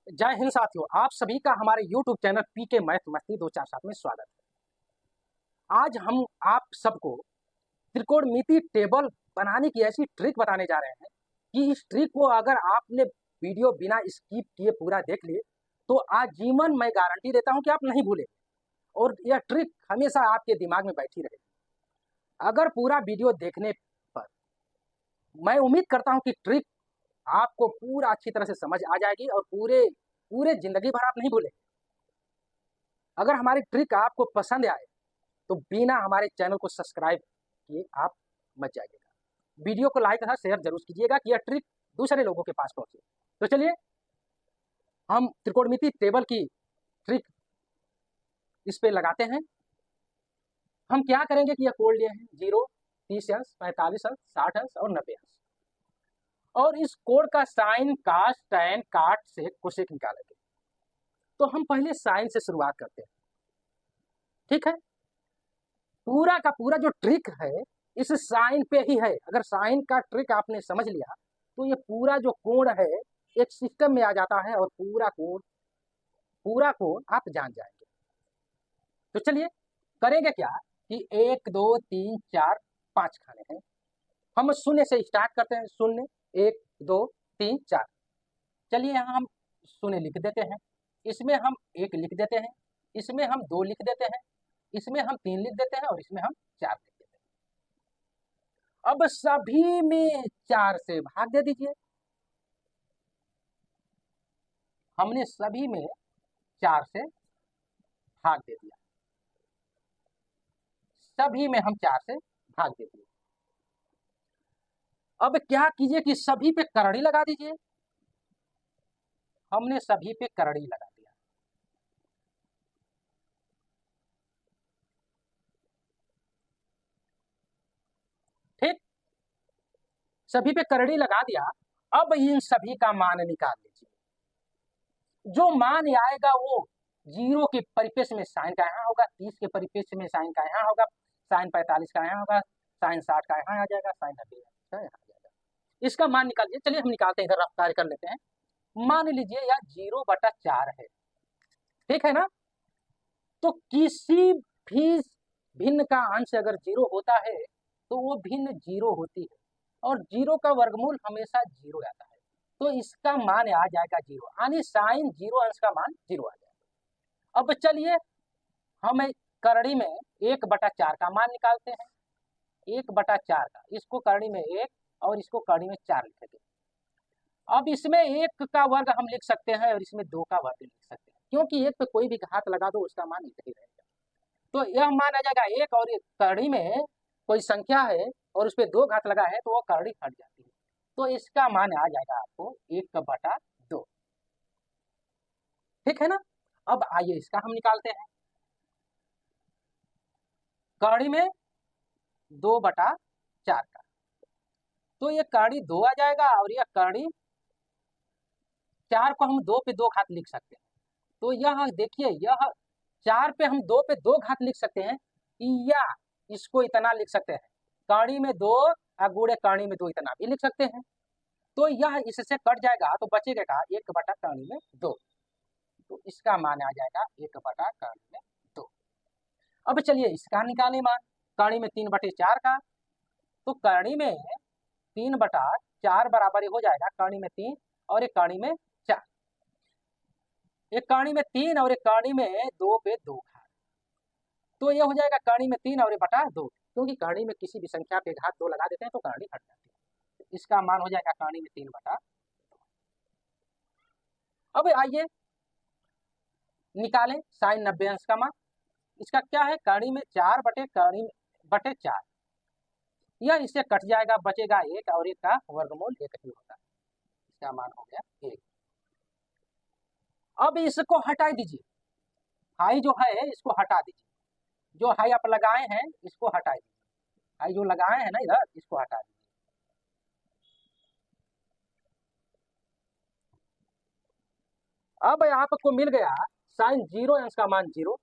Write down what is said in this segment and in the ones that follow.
जय हिंद साथियों, आप सभी का हमारे YouTube चैनल पीके मैथ मस्ती 247 में स्वागत है। आज हम आप सबको त्रिकोणमिति टेबल बनाने की ऐसी ट्रिक बताने जा रहे हैं कि इस ट्रिक को अगर आपने वीडियो बिना स्किप किए पूरा देख लिए तो आजीवन मैं गारंटी देता हूं कि आप नहीं भूलेंगे और यह ट्रिक हमेशा आपके दिमाग में बैठी रहेगी। अगर पूरा वीडियो देखने पर मैं उम्मीद करता हूं कि ट्रिक आपको पूरा अच्छी तरह से समझ आ जाएगी और पूरे पूरे जिंदगी भर आप नहीं भूलेंगे। अगर हमारी ट्रिक आपको पसंद आए तो बिना हमारे चैनल को सब्सक्राइब किए आप मत जाइएगा। वीडियो को लाइक तथा शेयर जरूर कीजिएगा कि यह ट्रिक दूसरे लोगों के पास पहुंचे। तो चलिए हम त्रिकोणमिति टेबल की ट्रिक इस पे लगाते हैं। हम क्या करेंगे कि यह कोड लिए हैं 0, 30 अंश, 45 अंश, 60 अंश और 90 अंश, और इस कोड का साइन, कास, टैन, काट से कोसेक निकालेंगे। तो हम पहले साइन से शुरुआत करते हैं, ठीक है। पूरा का पूरा जो ट्रिक है इस साइन पे ही है। अगर साइन का ट्रिक आपने समझ लिया तो ये पूरा जो कोण है एक सिस्टम में आ जाता है और पूरा कोण आप जान जाएंगे। तो चलिए करेंगे क्या कि 1 2 3 4 5 खाने हैं। हम शून्य से स्टार्ट करते हैं। शून्य, 1 2 3 4। चलिए यहाँ हम शून्य लिख देते हैं, इसमें हम 1 लिख देते हैं, इसमें हम 2 लिख देते हैं, इसमें हम 3 लिख देते हैं और इसमें हम 4 लिख देते हैं। अब सभी में 4 से भाग दे दीजिए। हमने सभी में 4 से भाग दे दिया, सभी में हम 4 से भाग दे दिए। अब क्या कीजिए कि सभी पे करड़ी लगा दीजिए। हमने सभी पे करड़ी लगा दिया। ठीक, सभी पे करड़ी लगा दिया। अब इन सभी का मान निकाल लीजिए। जो मान आएगा वो 0 के परिपेक्ष्य में साइन का यहाँ होगा, 30 के परिपेक्ष्य में साइन का यहाँ होगा, साइन 45 का यहाँ होगा, साइन 60 का यहाँ आ जाएगा, साइन 90 का यहाँ आ जाएगा। इसका मान निकाल लीजिए। चलिए हम निकालते हैं, इधर रफ्तार कर लेते हैं। मान लीजिए यह 0/4 है, ठीक है ना। तो किसी भी भिन्न का अंश अगर 0 होता है तो वो भिन्न 0 होती है और 0 का वर्गमूल हमेशा 0 आता है। तो इसका मान आ जाएगा 0, यानी साइन 0 अंश का मान 0 आ जाएगा। अब चलिए हम करड़ी में 1/4 का मान निकालते हैं। 1/4 का, इसको करड़ी में 1 और इसको करड़ी में 4 लिखेंगे। अब इसमें 1 का वर्ग हम लिख सकते हैं और इसमें 2 का वर्ग लिख सकते हैं, क्योंकि 1 पे कोई भी घात लगा दो उसका मान 1 ही रहेगा। तो यह मान आ जाएगा 1 और करड़ी में कोई संख्या है और उस पर 2 घात लगा है तो वो करड़ी हट जाती है। तो इसका मान आ जाएगा आपको 1/2, ठीक है ना। अब आइए इसका हम निकालते हैं। करड़ी में 2/4 का, तो ये करड़ी 2 आ जाएगा और यह करड़ी 4 को हम 2 पे 2 घात लिख सकते हैं। तो यह देखिए, यह 4 पे हम 2 पे 2 घात लिख सकते हैं या इसको इतना लिख सकते हैं, करड़ी में 2 गुणे करड़ी में 2 इतना भी लिख सकते हैं। तो यह इससे कट जाएगा तो बचेगा का 1/करड़ी में 2। तो इसका मान आ जाएगा 1/करड़ी में 2। अब चलिए इसका निकालें मान। करड़ी में 3/4 का, तो करड़ी में 3/4 बराबर हो जाएगा करड़ी में 3 और एक करड़ी में 4। एक करड़ी में 3 और एक करड़ी में 2 पे 2 घात, तो ये हो जाएगा करड़ी में 3 और 1/2, क्योंकि करड़ी में किसी भी संख्या पे घात 2 लगा देते हैं तो करड़ी हट जाती है। इसका मान हो जाएगा करड़ी में 3/2। अब आइए निकालें साइन 90 अंश का मान। इसका क्या है, करड़ी में 4/4, यह इससे कट जाएगा, बचेगा 1 और 1 का वर्गमूल 1 ही होता है। इसका मान हो गया 1। अब इसको हटा दीजिए, हाई जो है इसको हटा दीजिए, जो हाई आप लगाए हैं इसको हटा दीजिए, हाई जो लगाए हैं ना इधर इसको हटा दीजिए। अब आपको मिल गया साइन 0 अंश का मान 0,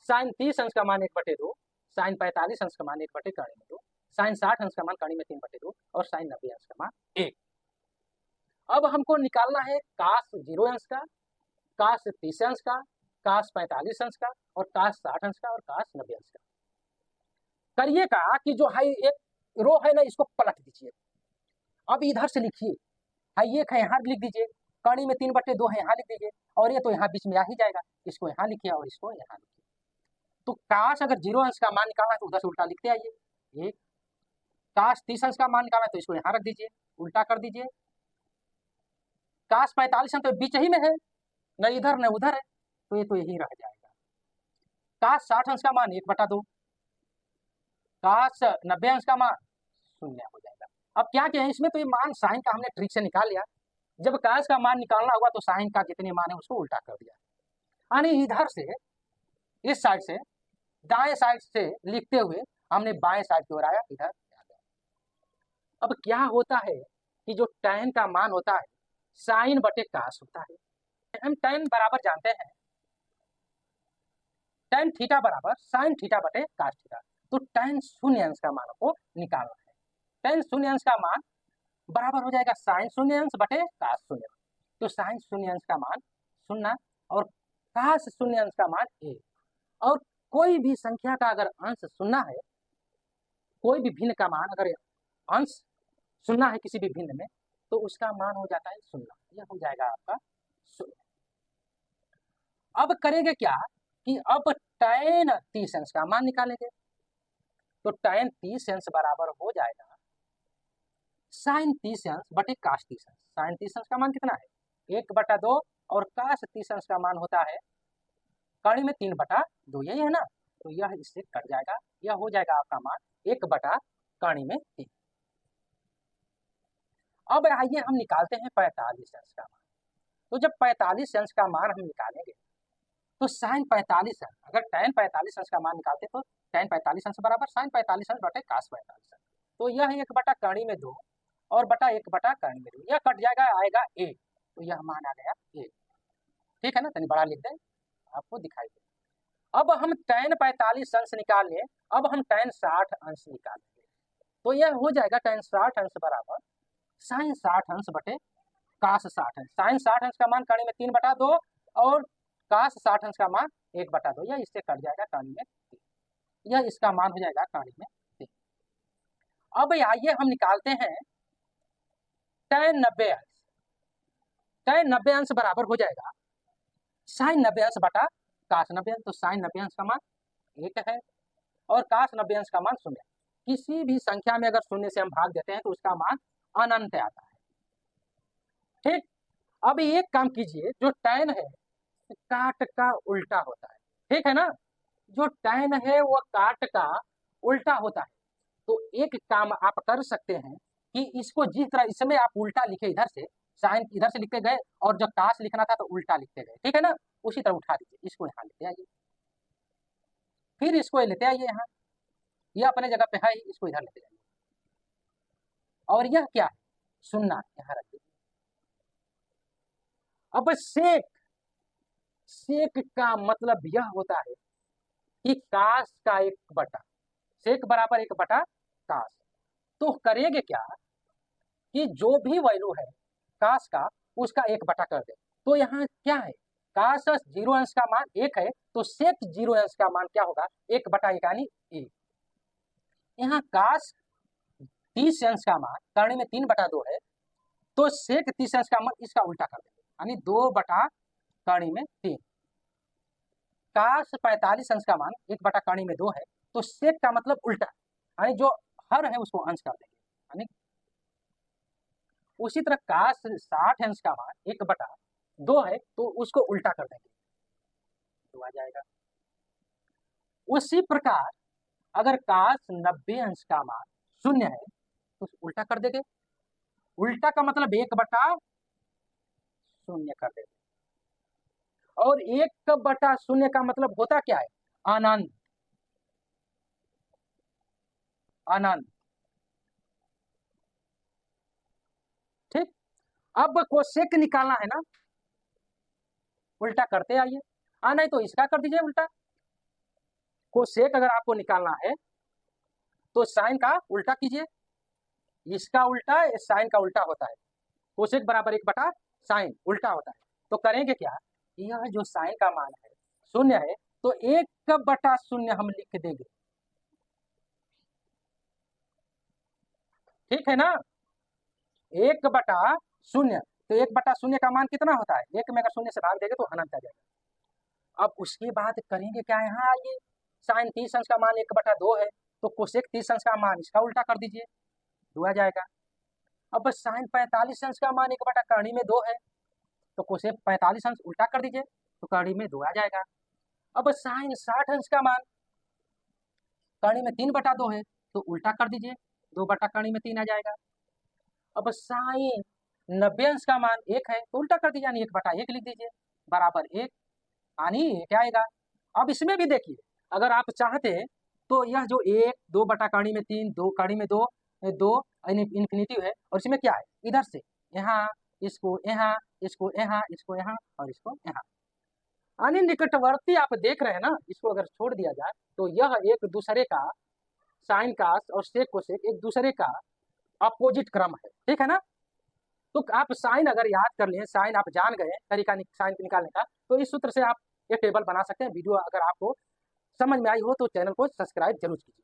साइन 30 अंश का मान 1/2, साइन 45 अंश का मान 1/2, साइन 60 अंश का मान करड़ी में 3/2 और साइन 90 अंश का मान 1। अब हमको निकालना है कास 0 अंश का। काश 30 अंश का, काश 45 अंश का, और काश 60 अंश का, और काश 90 अंश का। करिएगा कि जो है एक रो है ना, इसको पलट दीजिए। अब इधर से लिखिए, है एक है यहाँ लिख दीजिए, कड़ी में 3/2 है यहाँ लिख दीजिए, और ये तो यहाँ बीच में आ ही जाएगा, इसको यहाँ लिखिए और इसको यहाँ लिखिए। तो काश अगर 0 अंश का मान निकालना है तो उधर से उल्टा लिखते आइए। एक काश 30 अंश का मान निकालना है तो इसको यहाँ रख दीजिए, उल्टा कर दीजिए। काश 45 अंश तो बीच ही में है, न इधर न उधर है, तो ये तो यही रह जाएगा। काश 60 अंश का मान 1/2, काश 90 अंश का मान 0 हो जाएगा। अब क्या किया है इसमें, तो ये मान साइन का हमने ट्रिक से निकाल लिया। जब काश का मान निकालना हुआ तो साइन का जितने मान है उसको उल्टा कर दिया, यानी इधर से इस साइड से दाएं साइड से लिखते हुए हमने बाएं साइड की ओर आया, इधर आ गया। अब क्या होता है कि जो tan का मान होता है साइन बटे काश होता है। हम tan बराबर जानते हैं, tan थीटा बराबर साइन थीटा बटे काश थीटा। तो tan शून्य अंश का मान को निकालना है। tan शून्य अंश का मान बराबर हो जाएगा साइन शून्य अंश बटे काश शून्य। तो साइन शून्य अंश का मान 0 और काश शून्य अंश का मान 1। और कोई भी संख्या का अगर अंश 0 है, कोई भी भिन्न का मान अगर अंश 0 है किसी भी भिन्न में, तो उसका मान हो जाता है 0। यह हो जाएगा आपका 0। अब करेंगे क्या कि अब tan 30 अंश का मान निकालेंगे। तो tan 30 अंश बराबर हो जाएगा साइन 30 अंश बटे काश 30 अंश। साइन 30 अंश का मान कितना है 1/2, और काश 30 अंश का मान होता है कड़ी में 3/2, यही है ना। तो यह इससे कट जाएगा, यह हो जाएगा आपका मान 1/3। अब आइए हम निकालते हैं 45 अंश का मान। तो जब 45 अंश का मान हम निकालेंगे तो साइन 45 अंश, अगर tan 45 अंश का मान निकालते तो tan 45 अंश बराबर साइन 45 अंश बटे काश 45 अंश। तो यह 1/2 और बटा 1/2, यह कट जाएगा, आएगा 1। तो यह मान आ गया 1। ठीक है ना, तनी बड़ा लिख दें आपको दिखाई दे। अब हम tan 45 अंश निकाल लें, अब हम tan 60 अंश निकालेंगे। तो यह हो जाएगा tan 60 अंश बराबर साइन 60 अंश बटे काश 60 अंश। साइन 60 अंश का मान कड़ी में 3/2 और काश 60 अंश का मान 1/2, यह इससे कट जाएगा कड़ी में 3। यह इसका मान हो जाएगा कड़ी में 3। अब आइए हम निकालते हैं tan 90 अंश। tan 90 अंश बराबर हो जाएगा साइन 90 अंश बटा काश 90 अंश। तो साइन 90 अंश का मान 1 है और काश 90 अंश का मान 0। किसी भी संख्या में अगर 0 से हम भाग देते हैं तो उसका मान अनंत आता है। ठीक, अब एक काम कीजिए, जो tan है काट का उल्टा होता है, ठीक है ना। जो tan है वो काट का उल्टा होता है। तो एक काम आप कर सकते हैं कि इसको जिस तरह इसमें आप उल्टा लिखे, इधर से साइन इधर से लिखते गए और जब काश लिखना था तो उल्टा लिखते गए, ठीक है ना। उसी तरह उठा दीजिए, इसको यहाँ लेते आइए, फिर इसको लेते आइए यहाँ, यह अपने जगह पे है, इसको इधर लेते जाइए। और यह क्या है 0, यहाँ रख दीजिए। अब सेक का मतलब यह होता है कि काश का 1/, सेक बराबर 1/, काश। तो करेंगे क्या कि जो भी वैल्यू है काश का उसका 1/, कर दे। तो यहाँ क्या है, काश 0 अंश का मान 1 है, तो सेक 0 अंश का मान क्या होगा 1/1 यानी 1। यहाँ काश 30 अंश का मान करने में 3/2 है, तो सेक 30 अंश का मान इसका उल्टा कर देंगे, यानी 2/3। काश 45 अंश का मान 1/2 है, तो सेक का मतलब उल्टा, यानी जो हर है उसको अंश कर देंगे, यानी उसी तरह काश 60 अंश का मान 1/2 है, तो उसको उल्टा कर देंगे, तो आ जाएगा। उसी प्रकार अगर काश 90 अंश का मान 0 है तो उल्टा कर देंगे। उल्टा का मतलब 1/0 कर देंगे, और 1/0 का मतलब होता क्या है अनंत। अनंत, ठीक। अब कोसेक निकालना है ना, उल्टा करते आइए, नहीं तो इसका कर दीजिए उल्टा। कोसेक अगर आपको निकालना है तो साइन का उल्टा कीजिए, इसका उल्टा साइन का उल्टा होता है। कोसेक बराबर 1/साइन उल्टा होता है। तो करेंगे क्या यह जो साइन का मान है शून्य है, तो 1/0 हम लिख देंगे, ठीक है ना। 1/0, तो 1/0 का मान कितना होता है, 1 में अगर शून्य से भाग देंगे तो अनंत आ जाएगा। अब उसके बाद करेंगे क्या, यहाँ आइए, साइन 30 अंश का मान 1/2 है, तो कोसेक 30 अंश का मान इसका उल्टा कर दीजिए, 2 आ जाएगा। अब साइन 45 अंश का मान 1/2 है, तो कोसेक 45 अंश उल्टा कर दीजिए, तो कड़ी में 2 आ जाएगा। अब साइन 60 अंश का मान कड़ी में 3/2 है, तो उल्टा कर दीजिए, 2/3 आ जाएगा। अब साइन 90 अंश का मान 1 है, तो उल्टा कर दीजिए, यानी 1/1 लिख दीजिए, बराबर 1, यानी क्या आएगा। अब इसमें भी देखिए, अगर आप चाहते हैं तो यह जो 1, 2/3, 2 कड़ी में 2, 2 इन्फिनिटी है, और इसमें क्या है, इधर से यहाँ, इसको यहाँ, इसको यहाँ, इसको यहाँ और इसको यहाँ, यानी निकटवर्ती आप देख रहे हैं ना, इसको अगर छोड़ दिया जाए तो यह एक दूसरे का साइन का और सेक कोसेक एक दूसरे का अपोजिट क्रम है, ठीक है ना। तो आप साइन अगर याद कर लिए, साइन आप जान गए तरीका साइन निकालने का, तो इस सूत्र से आप ये टेबल बना सकते हैं। वीडियो अगर आपको समझ में आई हो तो चैनल को सब्सक्राइब जरूर कीजिए।